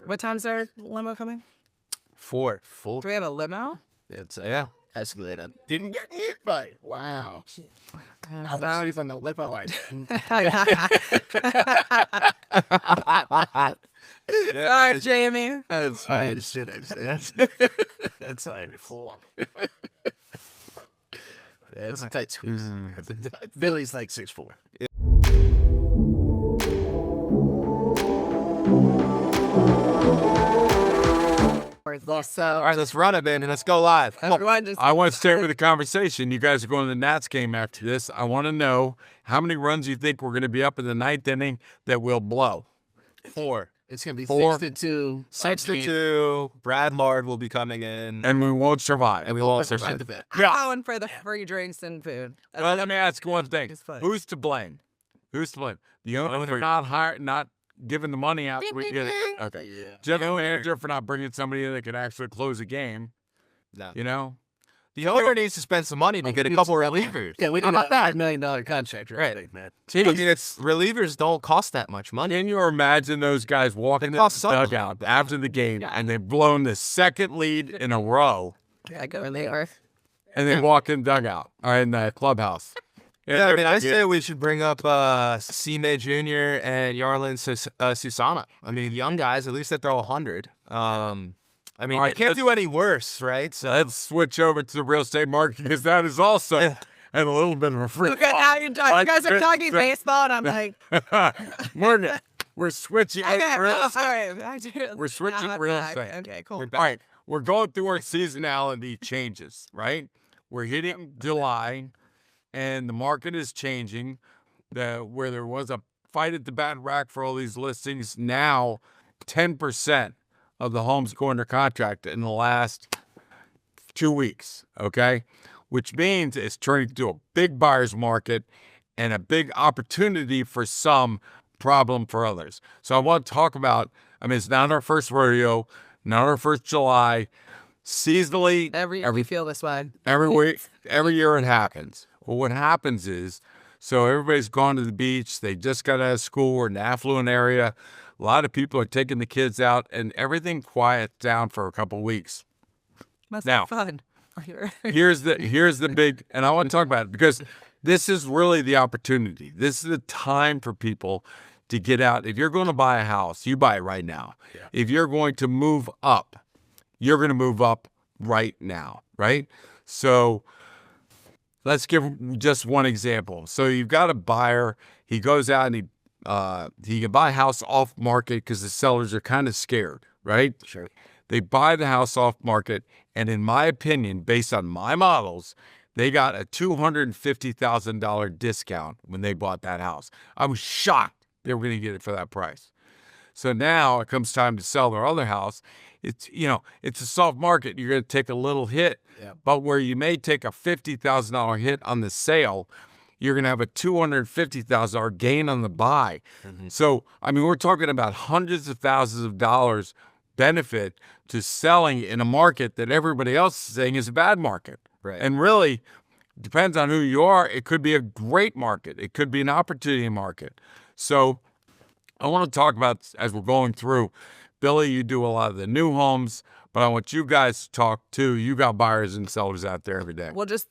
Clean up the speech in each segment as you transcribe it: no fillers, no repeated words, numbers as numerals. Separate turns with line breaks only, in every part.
What time's our limo coming?
4.
Do we have a limo?
It's escalated.
Didn't get hit by it. Wow. I'm sorry from the lip line.
All right, Jamie.
That's fine. That's fine. That's tight. Billy's like 6'4".
So,
All right, let's run it, man, and let's go live.
everyone just
I want to start with a conversation. You guys are going to the Nats game after this. I want to know how many runs you think we're going to be up in the ninth inning that will blow.
4.
It's going to be
4.
6-2.
6-2. Brad Lard will be coming in.
And we won't survive.
And we will also
Right the bet.
I'm going for the free drinks and food.
Well, let me ask you one thing.
It's fun.
Who's to blame? Who's to blame? The owner for not giving the money out. We get it. Okay.
Yeah.
General manager for not bringing somebody in that could actually close a game.
No.
You know?
The owner needs to spend some money to get a couple relievers.
Yeah, we got a $5 million contract, right, man?
I mean, relievers don't cost that much money.
Can you imagine those guys walking
They
the
cost something.
dugout after the game and they've blown the second lead in a row
Yeah, go where they are.
and they walk in the dugout or in the clubhouse?
Yeah, I mean, I say we should bring up C-May Jr. and Yarlin Susana. I mean, young guys, at least they throw 100. I mean,
All right,
it can't do any worse, right? So
Let's switch over to the real estate market because that is also and a little bit of a free.
Look at how you talk. You guys are talking baseball, and I'm like,
We're switching.
okay,
real
all
estate.
right.
We're switching real estate.
Okay, cool.
All right, we're going through our seasonality changes, right? We're hitting July, and the market is changing. Where there was a fight at the bat rack for all these listings, now 10% of the homes go under contract in the last 2 weeks, okay? Which means it's turning into a big buyer's market and a big opportunity for some, problem for others. So I want to talk about, I mean, it's not our first rodeo, not our first July. Seasonally,
Every feel this way.
every week, every year it happens. Well, what happens is, so everybody's gone to the beach. They just got out of school. We're in an affluent area. A lot of people are taking the kids out, and everything quiets down for a couple of weeks.
Must
Now-
be fun.
Here's the big, and I want to talk about it because this is really the opportunity. This is the time for people to get out. If you're going to buy a house, you buy it right now.
Yeah.
If you're going to move up, you're going to move up right now, right? So let's give just one example. So you've got a buyer. He goes out and he can buy a house off market because the sellers are kind of scared, right?
Sure.
They buy the house off market, and in my opinion, based on my models, they got a $250,000 discount when they bought that house. I was shocked they were going to get it for that price. So now it comes time to sell their other house. It's a soft market. You're going to take a little hit,
Yeah.
but where you may take a $50,000 hit on the sale, you're going to have a $250,000 gain on the buy.
Mm-hmm.
So, I mean, we're talking about hundreds of thousands of dollars benefit to selling in a market that everybody else is saying is a bad market.
Right.
And really, depends on who you are. It could be a great market. It could be an opportunity market. So I want to talk about, as we're going through, Billy, you do a lot of the new homes, but I want you guys to talk too. You got buyers and sellers out there every day.
Well, just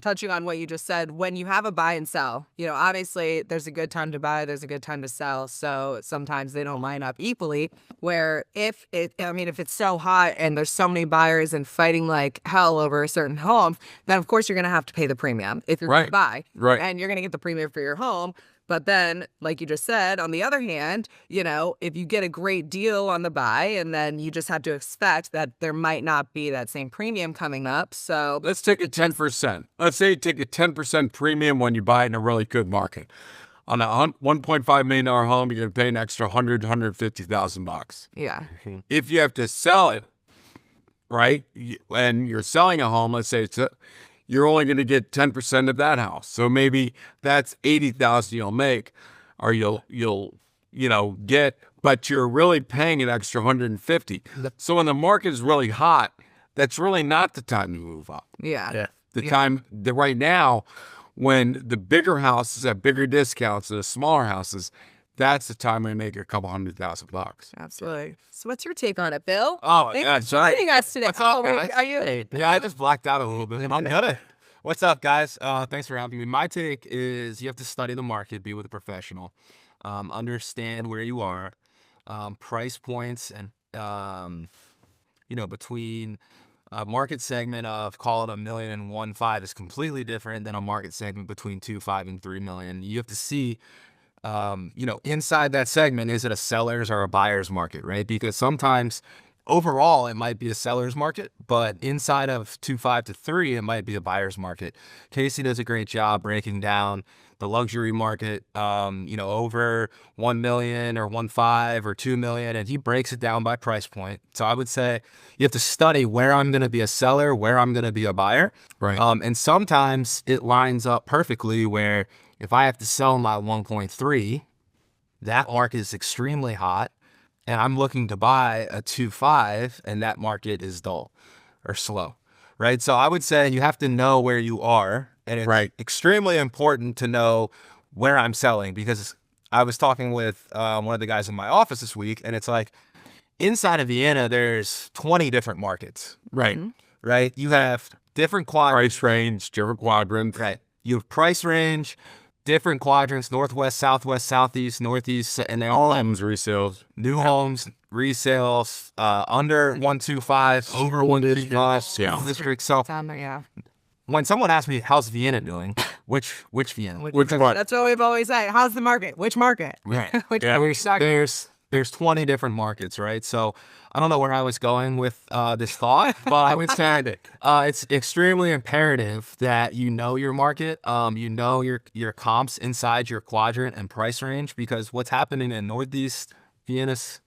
touching on what you just said, when you have a buy and sell, obviously there's a good time to buy, there's a good time to sell. So sometimes they don't line up equally. Where if it's so hot and there's so many buyers and fighting like hell over a certain home, then of course you're going to have to pay the premium if you're going to buy.
Right.
And you're going to get the premium for your home. But then, like you just said, on the other hand, if you get a great deal on the buy, and then you just have to expect that there might not be that same premium coming up. So
Let's take a 10%. Let's say you take a 10% premium when you buy it in a really good market. On a $1.5 million home, you're going to pay an extra $150,000.
yeah,
If you have to sell it, right, and you're selling a home, let's say you're only going to get 10% of that house. So maybe that's $80,000 you'll make, or you'll get, but you're really paying an extra $150,000. So when the market is really hot, that's really not the time to move up.
yeah.
Time right now, when the bigger houses have bigger discounts than the smaller houses, that's the time we make a couple $100,000.
Absolutely. So what's your take on it, Bill?
Oh,
Thanks
yeah,
for
so
joining us today.
What's up,
Oh,
guys?
are you?
Yeah, I just blacked out a little bit. I'm good. What's up, guys? Thanks for having me. My take is you have to study the market, be with a professional, understand where you are, price points, and between a market segment of call it 1 million and 1.5 is completely different than a market segment between 2.5 and 3 million. You have to see, inside that segment, is it a seller's or a buyer's market, right? Because sometimes overall it might be a seller's market, but inside of 2.5 to 3, it might be a buyer's market. Casey does a great job breaking down the luxury market, over 1 million or 1.5 or 2 million, and he breaks it down by price point. So I would say you have to study where I'm going to be a seller, where I'm going to be a buyer.
Right.
And sometimes it lines up perfectly where if I have to sell my 1.3, that market is extremely hot, and I'm looking to buy a 2.5, and that market is dull or slow, right? So I would say you have to know where you are, and it's extremely important to know where I'm selling, because I was talking with one of the guys in my office this week, and it's like inside of Vienna, there's 20 different markets,
Right.
right? You have different
Price range, different quadrants.
right? You have price range, different quadrants: northwest, southwest, southeast, northeast, and they all have
Resales.
new homes, resales, under 1.25, over 1.85.
Yeah.
District. So
Yeah.
when someone asks me how's Vienna doing, which Vienna?
Which one?
That's what we've always said. How's the market? Which market?
Right.
Which
Yeah.
There's 20 different markets, right? So I don't know where I was going with this thought, but I would say it's extremely imperative that you know your market, you know your comps inside your quadrant and price range, because what's happening in Northeast Vienna's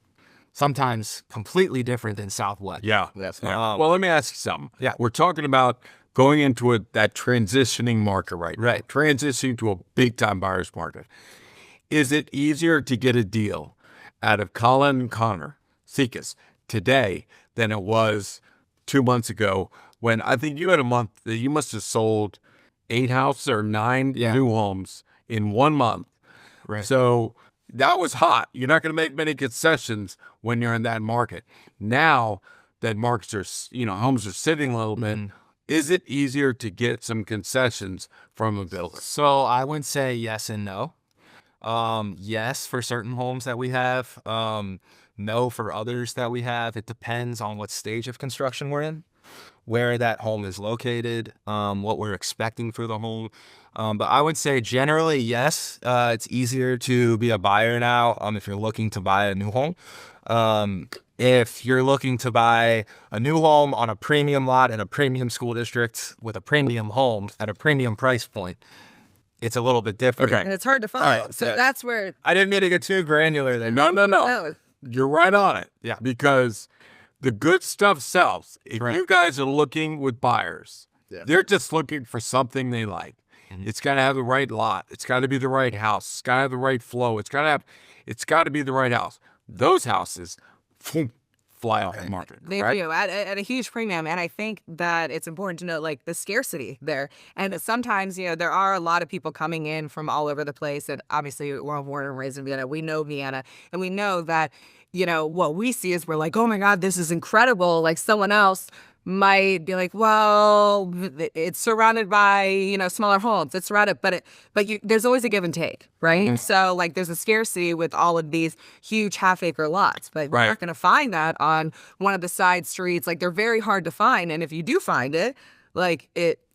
sometimes completely different than Southwest.
Yeah.
Yes.
Well, let me ask you something.
Yeah.
We're talking about going into that transitioning market right now.
Right.
Transitioning to a big-time buyer's market. Is it easier to get a deal out of Colin and Connor Sekas today than it was 2 months ago, when I think you had a month that you must have sold 8 houses or 9 new homes in 1 month?
Right.
So that was hot. You're not going to make many concessions when you're in that market. Now that markets are, homes are sitting a little bit, is it easier to get some concessions from a builder?
So I would say yes and no. Yes, for certain homes that we have. No, for others that we have. It depends on what stage of construction we're in, where that home is located, what we're expecting for the home. But I would say generally, yes, it's easier to be a buyer now if you're looking to buy a new home. If you're looking to buy a new home on a premium lot in a premium school district with a premium home at a premium price point, it's a little bit different.
Okay.
And it's hard to find.
All right,
So
so-
that's where.
I didn't mean to get too granular there.
No.
Oh,
You're right on it.
Yeah.
Because the good stuff sells. If you guys are looking with buyers, they're just looking for something they like. It's got to have the right lot. It's got to be the right house. It's got to have the right flow. It's got to be the right house. Those houses fly off the market.
They
right?
do at a huge premium, and I think that it's important to note like the scarcity there. And sometimes there are a lot of people coming in from all over the place, and obviously we're born and raised in Vienna. We know Vienna, and we know that what we see is we're like, oh my God, this is incredible. Like someone else might be like, well, it's surrounded by smaller homes. It's surrounded, but there's always a give and take, right? So like there's a scarcity with all of these huge half-acre lots, but you're not going to find that on one of the side streets. Like they're very hard to find, and if you do find it, like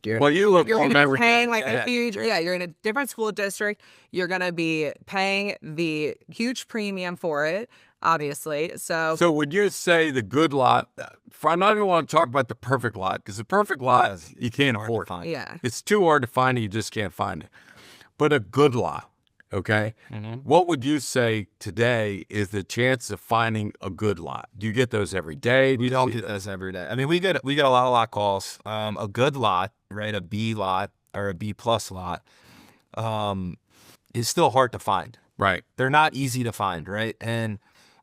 Well, you look
you're
on
gonna be
everything.
paying like a huge, you're in a different school district. You're gonna be paying the huge premium for it, obviously. So
So would you say the good lot? I don't even want to talk about the perfect lot, because the perfect lot you can't afford.
yeah,
It's too hard to find, and you just can't find it. But a good lot, okay? What would you say today is the chance of finding a good lot? Do you get those every day?
We don't get those every day. I mean, we get a lot of lot calls. A good lot, right? A B lot or a B plus lot, is still hard to find.
Right.
They're not easy to find, right? And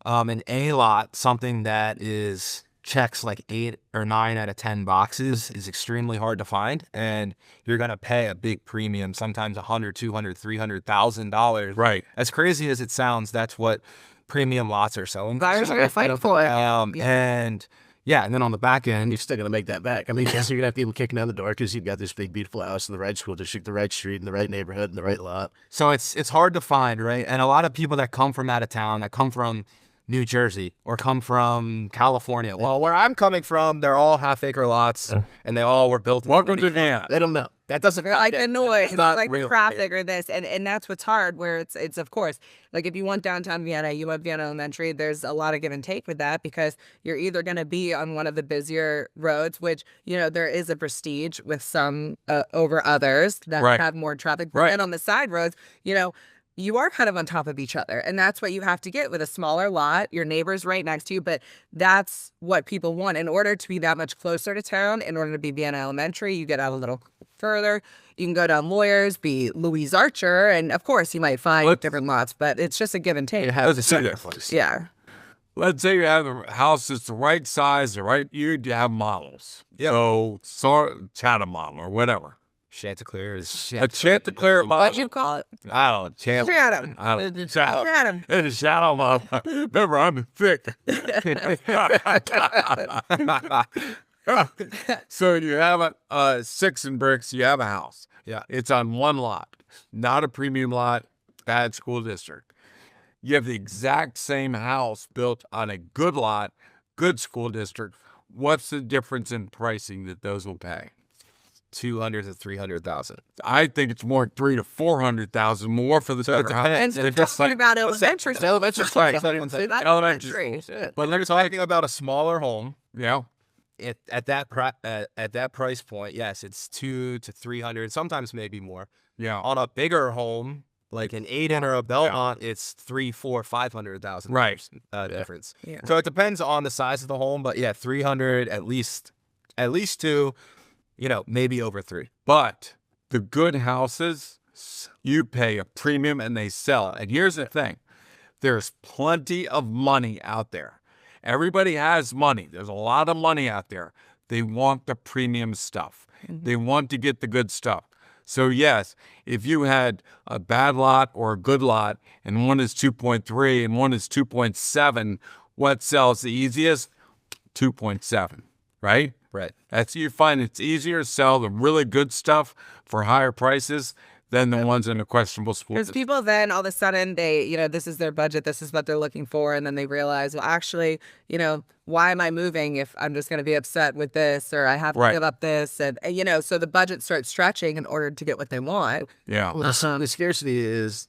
an A lot, something that is checks like 8 or 9 out of 10 boxes is extremely hard to find, and you're gonna pay a big premium, sometimes $100, $200, $300,000.
Right.
As crazy as it sounds, that's what premium lots are selling.
Buyers are gonna fight for it.
And yeah, and then on the back end,
You're still going to make that back. I mean, yes, you're going to have people kicking down the door because you've got this big, beautiful house in the right school district, the right street, in the right neighborhood, in the right lot.
so it's hard to find, right? And a lot of people that come from out of town, that come from New Jersey or come from California. Well, where I'm coming from, they're all half-acre lots, and they all were built.
Welcome to Vienna.
They don't know. That doesn't
Like the noise,
not
like
real.
traffic or this, and that's what's hard. Where it's of course, like if you want downtown Vienna, you want Vienna Elementary. There's a lot of give and take with that because you're either going to be on one of the busier roads, which there is a prestige with some over others that
Right.
have more traffic,
Right.
and on the side roads, you are kind of on top of each other. And that's what you have to get with a smaller lot. Your neighbor's right next to you, but that's what people want. In order to be that much closer to town, in order to be Vienna Elementary, you get out a little further. You can go down Lawyers, be Louise Archer, and of course you might find different lots, but it's just a give and take.
Let's see that.
Yeah.
Let's say you have a house that's the right size, the right you have models.
Yeah.
So Chatham model or whatever.
Chanticleer is
A Chanticleer model.
What'd you call it?
I don't know.
Chatham.
I don't know. Chatham.
Chatham.
It's a shadow model. Remember, I'm thick. So you have a 6 and bricks, you have a house.
Yeah.
It's on one lot, not a premium lot, bad school district. You have the exact same house built on a good lot, good school district. What's the difference in pricing that those will pay?
200 to 300,000.
I think it's more 300,000 to 400,000 more for the better house.
And
They're
just talking about elementary.
Elementary school. It's not even
Elementary.
But they're talking about a smaller home.
Yeah.
At that price point, yes, it's 200 to 300, sometimes maybe more.
Yeah.
On a bigger home, like an 8 or a Belmont, it's 300, 400, 500,000
Right.
difference.
Yeah.
So it depends on the size of the home, but yeah, 300 at least 2, maybe over 3.
But the good houses, you pay a premium and they sell. And here's the thing. There's plenty of money out there. Everybody has money. There's a lot of money out there. They want the premium stuff. They want to get the good stuff. So yes, if you had a bad lot or a good lot and one is 2.3 and one is 2.7, what sells the easiest? 2.7, right?
Right.
That's you find it's easier to sell the really good stuff for higher prices than the ones in the questionable school.
Because people then all of a sudden this is their budget, this is what they're looking for, and then they realize, well, actually, why am I moving if I'm just going to be upset with this, or I have to
Right.
give up this, and so the budget starts stretching in order to get what they want.
Yeah.
The scarcity is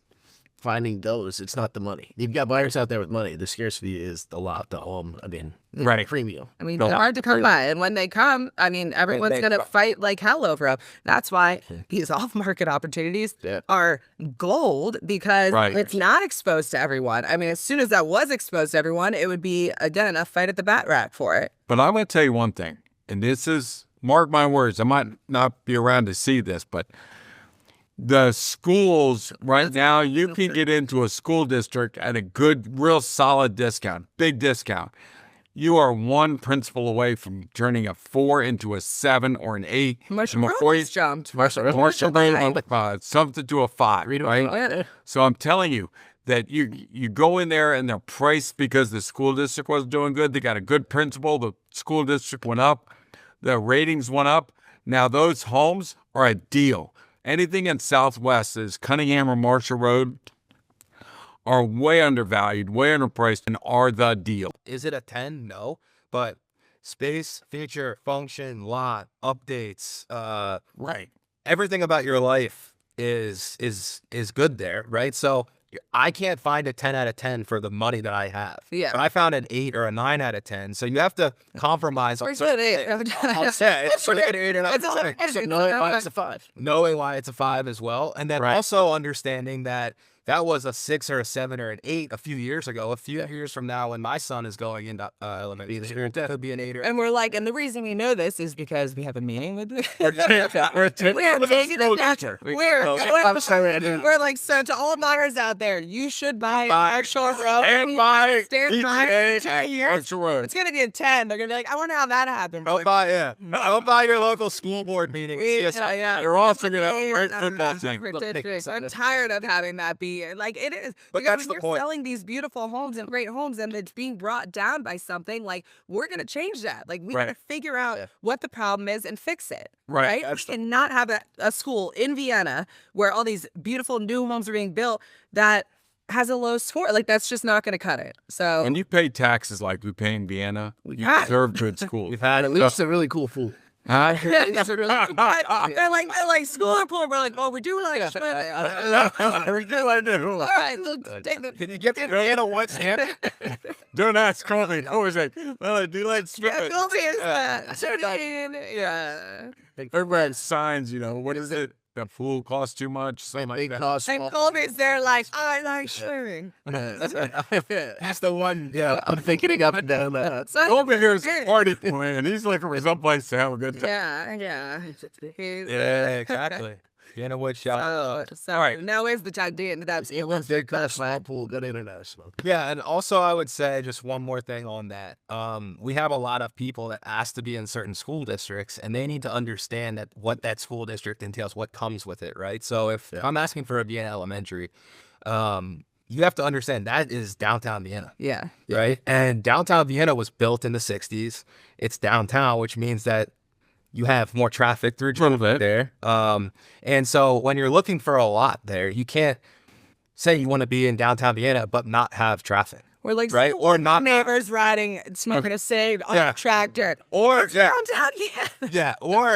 finding those. It's not the money. You've got buyers out there with money. The scarcity is the lot, the home. I mean,
Right.
premium.
I mean, they're hard to come by, and when they come, I mean, everyone's going to fight like hell over them. That's why these off-market opportunities are gold, because
Right.
it's not exposed to everyone. I mean, as soon as that was exposed to everyone, it would be, again, a fight at the bat rack for it.
But I'm going to tell you one thing, and this is, mark my words, I might not be around to see this, but the schools right now, you can get into a school district at a good, real solid discount, big discount. You are one principal away from turning a 4 into a 7 or an 8.
Commercial
And before you-
jumped.
Commercial something to a 5, right? So I'm telling you that you go in there and they're priced because the school district was doing good. They got a good principal. The school district went up. The ratings went up. Now those homes are a deal. Anything in Southwest is Cunningham or Marshall Road are way undervalued, way underpriced, and are the deal.
Is it a 10? No. But space, feature, function, lot, updates,
Right.
everything about your life is good there, right? So I can't find a 10 out of 10 for the money that I have.
Yeah.
But I found an 8 or a 9 out of 10. So you have to compromise on
Where's that eight?
it's an 8 or 9 out of 10.
No, it's a 5.
Knowing why it's a 5 as well. And then also understanding that That was a 6 or a 7 or an 8 a few years ago. A few years from now, when my son is going into elementary, it could be an 8 or.
And we're like, and the reason we know this is because we have a meeting with the we're taking a picture. We're like, so to all buyers out there, you should buy actual
And buy
stand by 10 years.
That's right.
It's gonna be a 10. They're gonna be like, I wonder how that happened.
Don't buy your local school board meeting.
Yeah.
You're also gonna
Ridiculous. I'm tired of having that be like it is.
But
Because
that's
when
the
you're
point.
selling these beautiful homes and great homes, and it's being brought down by something, like we're gonna change that. Like we gotta figure out what the problem is and fix it.
Right.
We cannot have a school in Vienna where all these beautiful new homes are being built that has a low score. Like that's just not gonna cut it. So
When you pay taxes like we pay in Vienna, you deserve good schools.
We've had at least a really cool food.
Huh?
they're like school report. We're like, oh, we're doing like all right, look, take the
Can you get the Vienna what's happening?
Don't ask Colby. I was like, well, I do like
yeah,
spit.
yeah.
Everybody has signs, what is it? The pool costs too much. Same like that.
Cost.
And Colby's there like, I like swimming.
That's the one. Yeah, I'm thinking up and down that.
So,
Colby here is party plan. He's looking for someplace to have a good time.
yeah.
Yeah, exactly. Vienna wood shop.
So, all right. Now is the time to get into that.
It was their class flag pool, good international.
Yeah, and also I would say just one more thing on that. We have a lot of people that ask to be in certain school districts, and they need to understand that what that school district entails, what comes with it, right? So if I'm asking for a Vienna Elementary, you have to understand that is downtown Vienna,
Yeah.
right? And downtown Vienna was built in the 60s. It's downtown, which means that you have more traffic through there. And so when you're looking for a lot there, you can't say you want to be in downtown Vienna but not have traffic.
We're like,
right? Or not
neighbors riding, smoking a cig on a tractor.
Or
Downtown,
yeah, or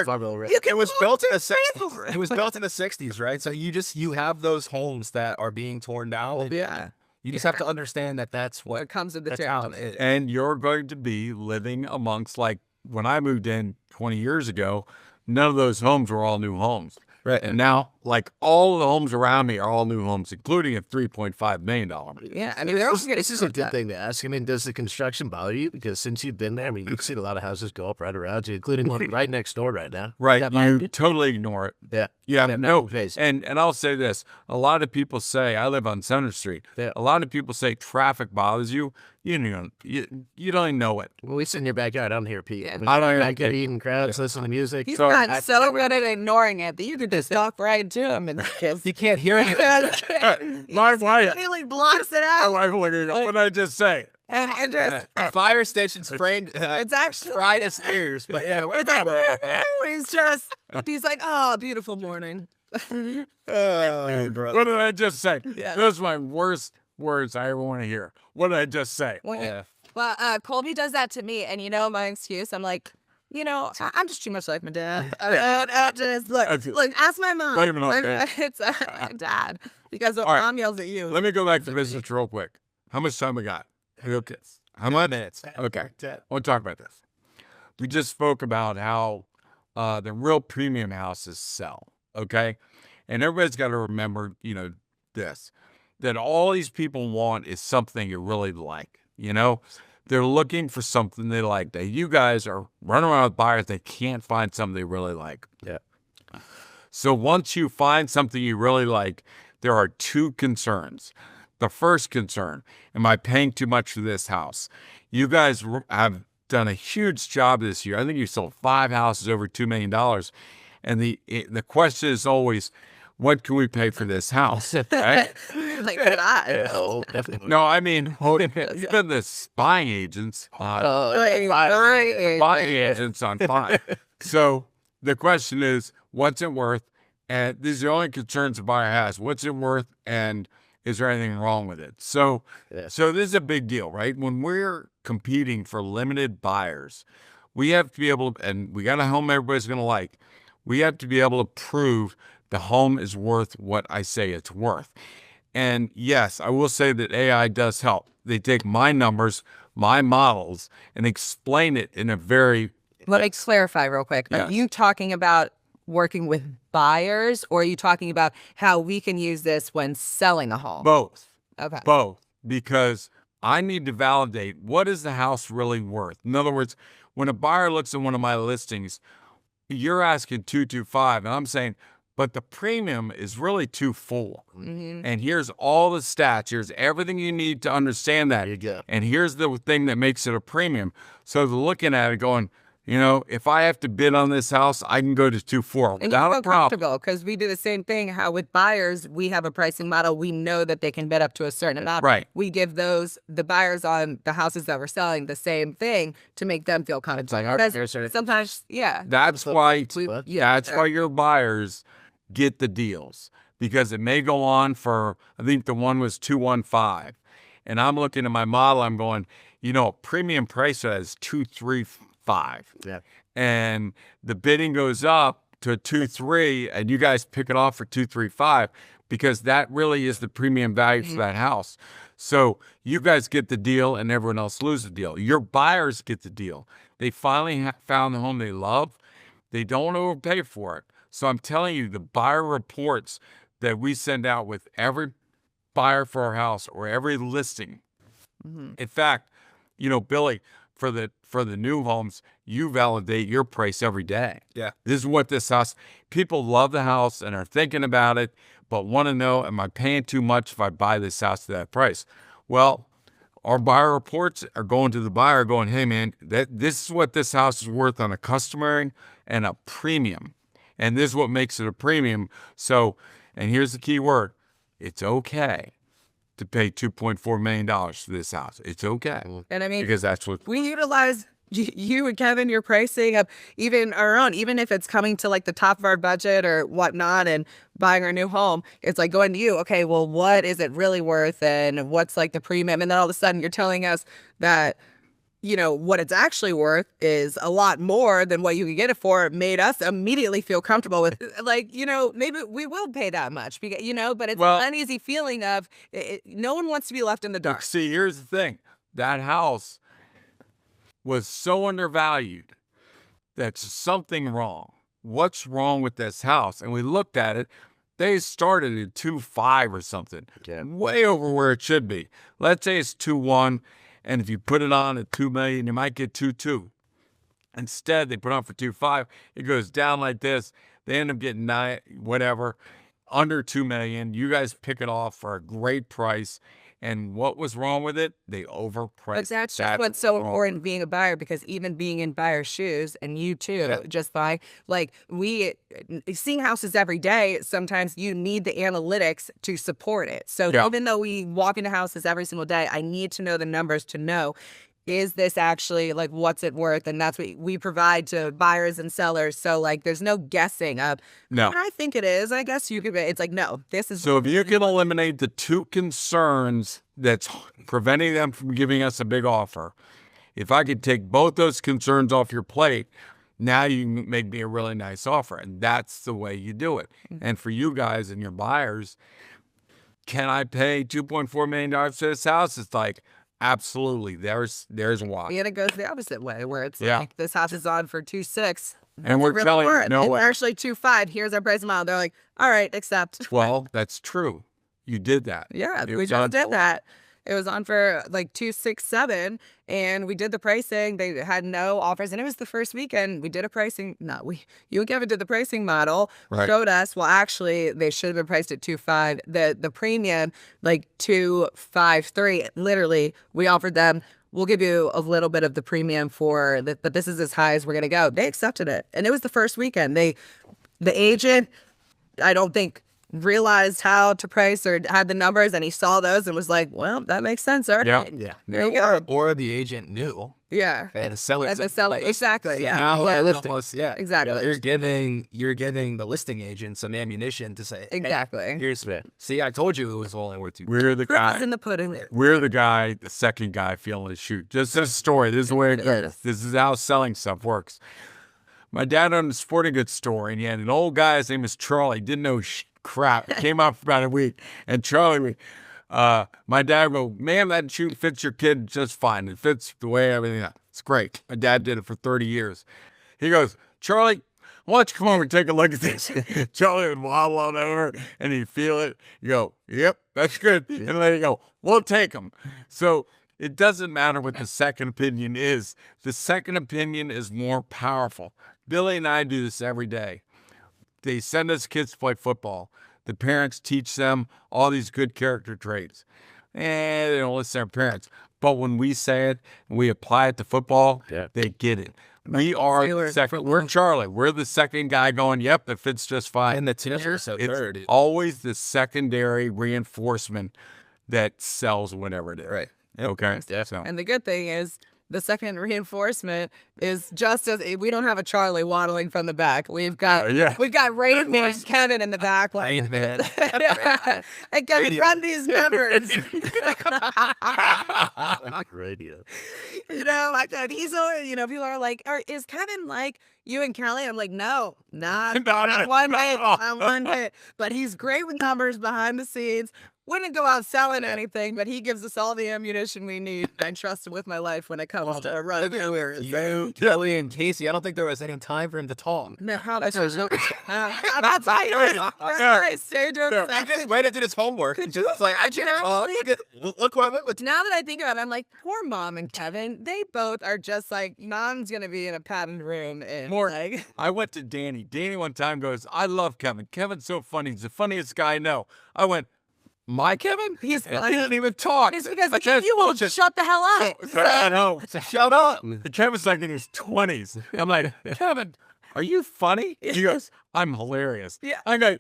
You can
it was
walk
built in the
over
60s. It was built in the 60s, right? So you have those homes that are being torn down.
Yeah.
You just have to understand that that's what
It comes with the
that's
town.
how it is.
And you're going to be living amongst, like, when I moved in 20 years ago, none of those homes were all new homes.
Right.
And now, like, all the homes around me are all new homes, including a $3.5 million.
Yeah, I mean, they're also
This is a good thing to ask. I mean, does the construction bother you? Because since you've been there, I mean, you've seen a lot of houses go up right around you, including one right next door right now.
Right.
That
You totally ignore it.
Yeah.
Yeah, no.
phase.
And I'll say this. A lot of people say, I live on Center Street.
Yeah.
A lot of people say traffic bothers you. You don't even know it.
Well, we sit in your backyard. I don't hear Pete.
Yeah.
I don't
Back there eating crowds, listening to music.
He's
So
gotten so good at ignoring it that you could just talk right to him and
You can't hear it.
My wife,
really blocks it out.
what did I just say?
And just,
Fire station's framed.
it's actually,
fried his ears, but yeah.
he's like, oh, beautiful morning.
Bro.
What did I just say?
Yeah.
Those are my worst words I ever want to hear. What did I just say?
Yeah.
Well, Colby does that to me, and my excuse, I'm like, I'm just too much like my dad. Look, ask my mom.
Not even like that.
It's my dad. Because
right.
mom yells at you.
Let me go back to business real quick. How much time we got? Okay. How much minutes? Okay. We'll talk about this. We just spoke about how the real premium houses sell. Okay. And everybody's got to remember, this, that all these people want is something you really like. They're looking for something they like. That you guys are running around with buyers, they can't find something they really like.
Yeah.
So once you find something you really like, there are two concerns. The first concern, am I paying too much for this house? You guys have done a huge job this year. I think you sold 5 houses over $2 million. And the question is always, what can we pay for this house? Right?
Like, but I.
Oh, definitely.
No, I mean, even the buying agents, buying agents on fine. So the question is, what's it worth? And these are the only concerns a buyer has. What's it worth? And is there anything wrong with it? So this is a big deal, right? When we're competing for limited buyers, we have to be able to, and we got a home everybody's going to like. We have to be able to prove the home is worth what I say it's worth. And yes, I will say that AI does help. They take my numbers, my models, and explain it in a very...
Let me clarify real quick.
Yeah.
Are you talking about working with buyers, or are you talking about how we can use this when selling a home?
Both.
Okay.
Both. Because I need to validate, what is the house really worth? In other words, when a buyer looks at one of my listings, you're asking 225, and I'm saying, but the premium is really 2.4. And here's all the stats. Here's everything you need to understand that.
There you go.
And here's the thing that makes it a premium. So they're looking at it going, you know, if I have to bid on this house, I can go to 2.4
And you
without
feel
a problem.
comfortable because we do the same thing. How with buyers, we have a pricing model. We know that they can bid up to a certain amount.
Right.
We give the buyers on the houses that we're selling the same thing to make them feel comfortable.
It's like our
Because sometimes, yeah.
That's why,
What?
that's why your buyers get the deals, because it may go on for, I think the one was 215, and I'm looking at my model. I'm going, you know, premium price is 235,
Yeah.
and the bidding goes up to 2.3, and you guys pick it off for 2.35 because that really is the premium value for that house. So you guys get the deal, and everyone else loses the deal. Your buyers get the deal. They finally found the home they love. They don't overpay for it. So I'm telling you, the buyer reports that we send out with every buyer for our house or every listing. In fact, you know, Billy, for the new homes, you validate your price every day.
Yeah.
This is what this house, people love the house and are thinking about it, but want to know, am I paying too much if I buy this house at that price? Well, our buyer reports are going to the buyer going, hey man, this is what this house is worth on a customary and a premium. And this is what makes it a premium. So, and here's the key word, it's okay to pay $2.4 million for this house. It's okay.
And I mean,
Because that's what,
we utilize you and Kevin, your pricing of even our own, even if it's coming to like the top of our budget or whatnot and buying our new home, it's like going to you, okay, well, what is it really worth and what's like the premium? And then all of a sudden you're telling us that, you know, what it's actually worth is a lot more than what you could get it for. It made us immediately feel comfortable with, like, you know, maybe we will pay that much, because, you know, but it's
Well-
an uneasy feeling of no one wants to be left in the dark.
see, here's the thing. That house was so undervalued. That's something wrong. What's wrong with this house? And we looked at it. They started at 2.5 or something.
Yeah.
Way over where it should be. Let's say it's 2.1, and if you put it on at 2 million, you might get 2.2. Instead, they put it on for 2.5. It goes down like this. They end up getting under 2 million. You guys pick it off for a great price. And what was wrong with it? They overpriced.
But that's just what's so important being a buyer, because even being in buyer's shoes, and you too, just by like seeing houses every day, sometimes you need the analytics to support it. So even though we walk into houses every single day, I need to know the numbers to know, is this actually like what's it worth? And that's what we provide to buyers and sellers. So like there's no guessing of,
No.
I think it is. I guess you could, it's like, no, this is.
So if you can eliminate the two concerns that's preventing them from giving us a big offer, if I could take both those concerns off your plate, now you can make me a really nice offer. And that's the way you do it. And for you guys and your buyers, can I pay $2.4 million for this house? It's like, absolutely. There's why.
And it goes the opposite way, where it's
Yeah.
like, this house is on for 2.6.
And we're telling you, no
and
way.
they're actually 2.5. Here's our price model. They're like, all right, accept.
Well, that's true. You did that.
Yeah,
It
we
was
just
on-
did that. It was on for like 2.67, and we did the pricing. They had no offers, and it was the first weekend. We did a pricing. You and Kevin did the pricing model.
Right.
Showed us. Well, actually, they should have been priced at 2.5. The premium like 2.53. Literally, we offered them, we'll give you a little bit of the premium for that, but this is as high as we're gonna go. They accepted it, and it was the first weekend. The agent, I don't think, realized how to price or had the numbers, and he saw those and was like, well, that makes sense. All right.
Yeah.
There you go.
Or the agent knew.
Yeah.
And the seller.
As a seller. Exactly. Yeah.
Now,
Yeah.
almost, yeah.
Exactly.
You're giving the listing agent some ammunition to say, hey,
Exactly.
here's see, I told you it was only worth you.
We're the
Proof
guy.
is in the pudding.
We're the second guy feeling his shoe. Just this story. This is the way it goes. This is how selling stuff works. My dad owned a sporting goods store, and he had an old guy. His name was Charlie. Didn't know crap. It came out for about a week. And Charlie, my dad go, man, that shoe fits your kid just fine. It fits the way everything. It's great. My dad did it for 30 years. He goes, Charlie, why don't you come over and take a look at this? Charlie would waddle on over and he'd feel it. You go, yep, that's good. And then you go, we'll take them. So it doesn't matter what the second opinion is. The second opinion is more powerful. Billy and I do this every day. They send us kids to play football. The parents teach them all these good character traits. And they don't listen to their parents. But when we say it and we apply it to football, they get it. We are the second. We're Charlie. We're the second guy going, yep, it fits just fine.
And the tennis so third.
It's always the secondary reinforcement that sells whatever it is.
Right.
Okay.
Definitely.
And the good thing is, the second reinforcement is just as we don't have a Charlie waddling from the back. We've got Raven and Kevin in the back. Like, and Kevin, run these numbers.
Radio.
You know, like that. He's always, you know, people are like, is Kevin like you and Kelly? I'm like, no, not one bit, not one bit. But he's great with numbers behind the scenes. Wouldn't go out selling anything, but he gives us all the ammunition we need. I trust him with my life when it comes to running.
Kelly and Casey, I don't think there was any time for him to talk.
No, that's right. Stay doing
I just waited to this homework and just like, look what I'm with.
Now that I think about it, I'm like, poor Mom and Kevin. They both are just like, Mom's gonna be in a padded room and like.
I went to Danny. Danny one time goes, I love Kevin. Kevin's so funny. He's the funniest guy I know. I went, my Kevin?
He's
I didn't even talk.
It's because you won't shut the hell up.
I know.
Shut up.
Kevin's like in his 20s. I'm like, Kevin, are you funny? He goes, I'm hilarious.
Yeah.
I go,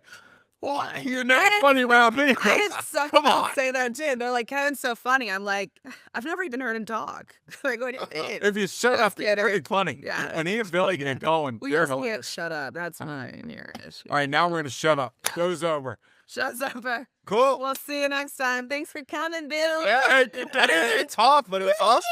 well, you're not funny around me.
I had some
Come on.
say that too. They're like, Kevin's so funny. I'm like, I've never even heard him talk. Like, what do you mean?
If you shut up,
Yeah,
you're very funny.
yeah.
And he and Billy get going.
We
They're
just
hilarious.
can't shut up. That's fine. Your issue.
All right, now we're going to shut up. Show's over.
Shut's over.
Cool.
We'll see you next time. Thanks for coming, Bill.
It's tough, but it was awesome.